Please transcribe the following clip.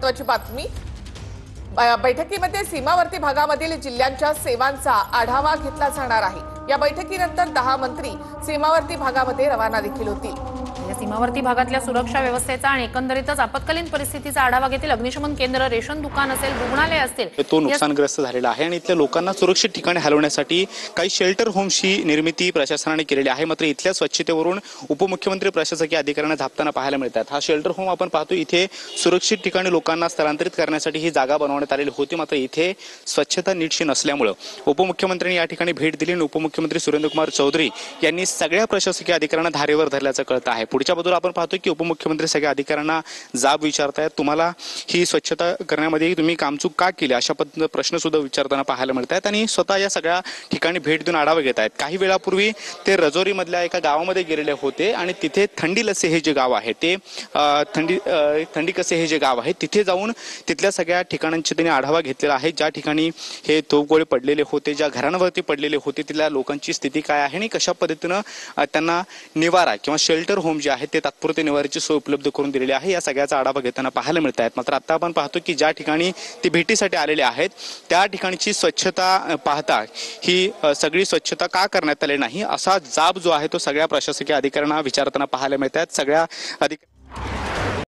महत्त्वाची बातमी। बैठकीमध्ये सीमावर्ती भागामधील जिल्ह्यांच्या सेवांचा आढावा घेतला जाणार आहे। या बैठकीनंतर 10 मंत्री सीमावर्ती भागामध्ये रवाना देखील होतील। सीमावर्ती भागातल्या सुरक्षा व्यवस्थेचा आणि एकंदरीतच आपत्कालीन परिस्थितीचा आढावा घेतील। अग्निशमन केंद्र, रेशन दुकान असेल, रुग्णालय असतील, तो नुकसानग्रस्त झालेला आहे आणि इथल्या लोकांना सुरक्षित ठिकाणी हलवण्यासाठी काही शेल्टर होम्सची निर्मिती प्रशासनाने केलेली आहे। मात्र इथल्या स्वच्छतेवरून उपमुख्यमंत्री प्रशासकीय अधिकाऱ्यांना झापताना पाहायला मिळतात। हा शेल्टर होम आपण पाहतो, इथे सुरक्षित ठिकाणी लोकांना स्थलांतरित करण्यासाठी ही जागा बनवण्यात आलेली होती। मात्र इथे स्वच्छता नीटशी नसल्यामुळे उपमुख्यमंत्र्यांनी या ठिकाणी भेट दिली आणि उपमुख्यमंत्री सुरेंद्रकुमार चौधरी यांनी सगळ्या प्रशासकीय अधिकाऱ्यांना धारेवर धरल्याचं कळतं आहे। पुढच्या बाजूला आपण पाहतो की उपमुख्यमंत्री सगळ्या अधिकाऱ्यांना जाब विचारतायत, तुम्हाला ही स्वच्छता करण्यामध्ये तुम्ही कामचूक का केली, अशा पद्धतीने प्रश्न सुद्धा विचारताना पाहायला मिळत आहेत आणि स्वतः या सगळ्या ठिकाणी भेट देऊन आढावा घेत आहेत। काही वेळापूर्वी ते रजौरी मधल्या एका गावामध्ये गेलेले होते आणि तिथे थंडी लसे हे जे गाव आहे ते थंडी कसे हे जे गाव आहे तिथे जाऊन तिथल्या सगळ्या ठिकाणांचे त्यांनी आढावा घेतलेला आहे। ज्या ठिकाणी हे तोफगोळे पडलेले होते, ज्या घरांवरती पडलेले होते, तिथल्या लोकांची स्थिती काय आहे आणि कशा पद्धतीनं त्यांना निवारा किंवा शेल्टर होम जे आहे ते तात्पुरते निवाऱ्याची सोय उपलब्ध करून दिलेली आहे, या सगळ्याचा आढावा घेताना पाहायला मिळत आहेत। मात्र आता आपण पाहतो की ज्या ठिकाणी ते भेटीसाठी आलेले आहेत त्या ठिकाणची स्वच्छता पाहता ही सगळी स्वच्छता का करण्यात आली नाही असा जाब जो आहे तो सगळ्या प्रशासकीय अधिकाऱ्यांना विचारताना पाहायला मिळत आहेत। सगळ्या अधिकारी